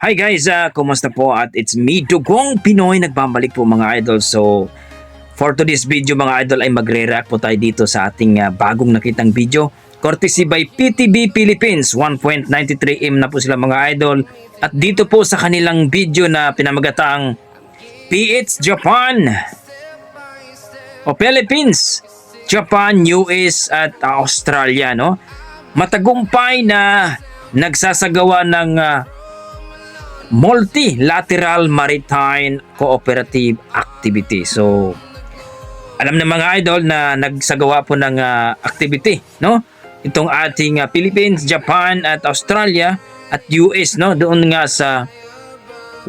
Hi guys, kumusta po? At it's me, Dugong Pinoy, nagbabalik po mga idol. So, for today's video mga idol ay magre-react po tayo dito sa ating bagong nakitang video. Courtesy by PTB Philippines, 1.93M na po sila mga idol. At dito po sa kanilang video na pinamagatang PH Japan o Philippines, Japan, US at Australia, no? Matagumpay na nagsasagawa ng multilateral maritime cooperative activity. So, alam na mga idol na nagsagawa po ng activity, no? Itong ating Philippines, Japan at Australia at US, no? Doon nga sa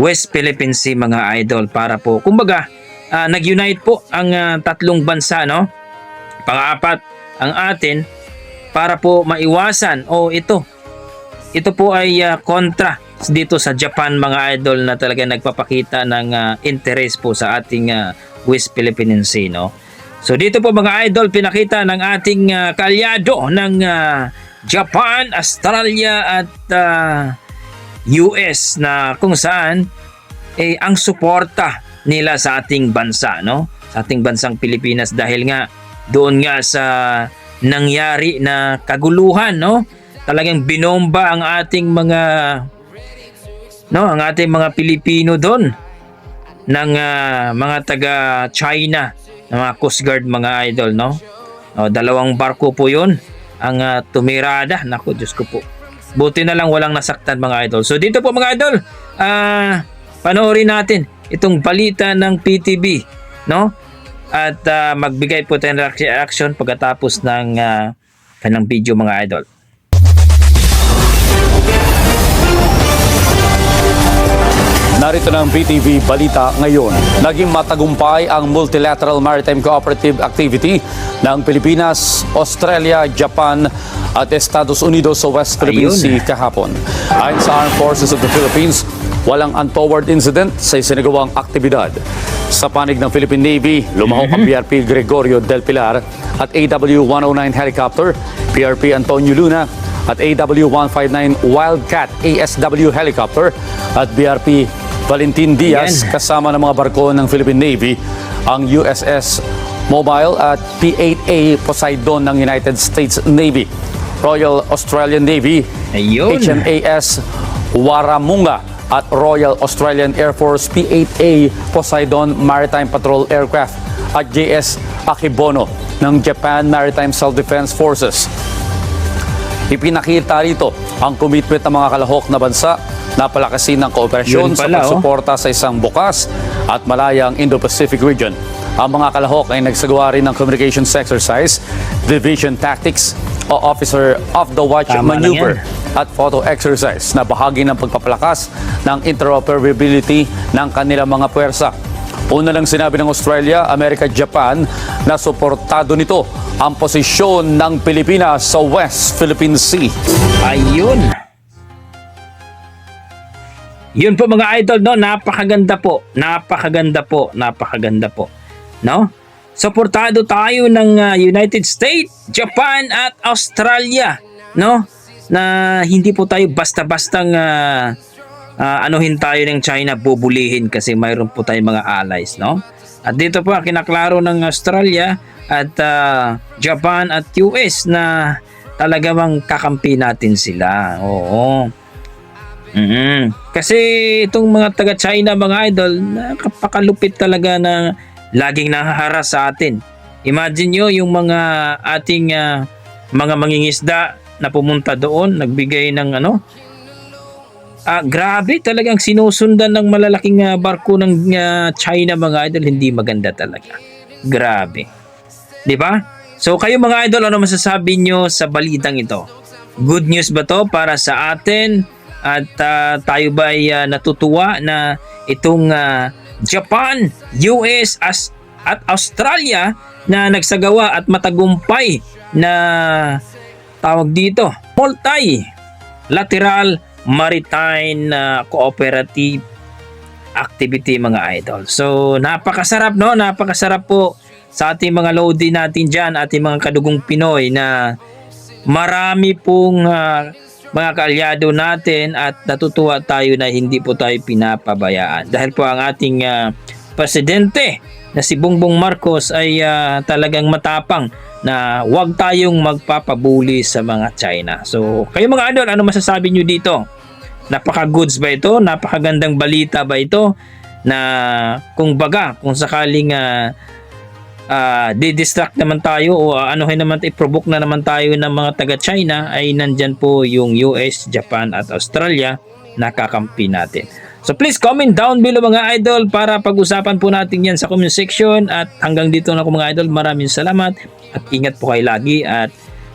West Philippine Sea mga idol para po, kumbaga, nag-unite po ang tatlong bansa, no? Pang-apat ang atin para po maiwasan ito po ay kontra dito sa Japan mga idol na talaga nagpapakita ng interest po sa ating West Philippine Sea, no? So dito po mga idol pinakita ng ating kaalyado ng Japan, Australia at US na kung saan ang suporta nila sa ating bansa, no? Sa ating bansang Pilipinas dahil nga doon nga sa nangyari na kaguluhan, no? Talagang binomba ang ating mga Pilipino doon ng mga taga China, ng mga Coast Guard mga idol, no? Dalawang barko po 'yon ang tumirada. Naku, Diyos ko po. Buti na lang walang nasaktan mga idol. So dito po mga idol, panoorin natin itong balita ng PTB, no? At magbigay po tayo ng reaction pagkatapos ng kanang video mga idol. Narito na ang PTV Balita ngayon. Naging matagumpay ang Multilateral Maritime Cooperative Activity ng Pilipinas, Australia, Japan at Estados Unidos sa West Philippine Sea kahapon. Ayon sa Armed Forces of the Philippines, walang untoward incident sa isinagawang aktibidad. Sa panig ng Philippine Navy, lumahok ang PRP Gregorio del Pilar at AW-109 helicopter, PRP Antonio Luna at AW-159 Wildcat ASW helicopter at BRP Valentin Diaz kasama ng mga barko ng Philippine Navy, ang USS Mobile at P-8A Poseidon ng United States Navy, Royal Australian Navy, HMAS Warramunga at Royal Australian Air Force P-8A Poseidon Maritime Patrol Aircraft at JS Akebono ng Japan Maritime Self-Defense Forces. Ipinakita rito ang commitment ng mga kalahok na bansa na palakasin ng kooperasyon sa pagsuporta sa isang bukas at malayang Indo-Pacific region. Ang mga kalahok ay nagsagawa rin ng communications exercise, division tactics o officer of the watch maneuver at photo exercise na bahagi ng pagpapalakas ng interoperability ng kanilang mga puwersa. Una lang sinabi ng Australia, Amerika, Japan na suportado nito ang posisyon ng Pilipinas sa West Philippine Sea. Ayun. Yun po mga idol, no? Napakaganda po. Napakaganda po. No? Suportado tayo ng United States, Japan at Australia, no? Na hindi po tayo basta-bastang anuhin tayo ng China, bubulihin kasi mayroon po tayong mga allies, no? At dito po kinaklaro ng Australia at Japan at US na talagang kakampi natin sila. Oo. Kasi itong mga taga-China mga idol, nakapakalupit talaga na laging nahaharas sa atin. Imagine nyo yung mga ating mga mangingisda na pumunta doon, nagbigay ng grabe talagang sinusundan ng malalaking barko ng China mga idol, hindi maganda talaga. Grabe. 'Di ba? So kayo mga idol, ano masasabi nyo sa balitang ito? Good news ba to para sa atin? At tayo ba ay natutuwa na itong Japan, US at Australia na nagsagawa at matagumpay na tawag dito, multilateral maritime cooperative activity mga idol. So napakasarap, no? Napakasarap po sa ating mga lodi natin dyan, ating mga kadugong Pinoy na marami pong mga kaalyado natin at natutuwa tayo na hindi po tayo pinapabayaan. Dahil po ang ating presidente na si Bongbong Marcos ay talagang matapang na huwag tayong magpapabuli sa mga China. So, kayo mga idol, ano masasabi nyo dito? Napaka-goods ba ito? Napakagandang balita ba ito? Na kung sakaling didistract naman tayo o anuhin naman, i-provoke na naman tayo ng mga taga-China, ay nandyan po yung US, Japan at Australia nakakampi natin. So please comment down below mga idol para pag-usapan po natin yan sa comment section. At hanggang dito na ako mga idol. Maraming salamat at ingat po kayo lagi at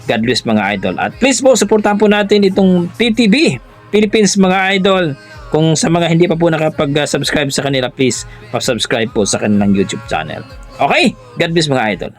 God bless mga idol. At please po supportahan po natin itong PTV Philippines mga idol. Kung sa mga hindi pa po nakapag-subscribe sa kanila, please pa-subscribe po sa kanilang YouTube channel. Okay? God bless mga idol.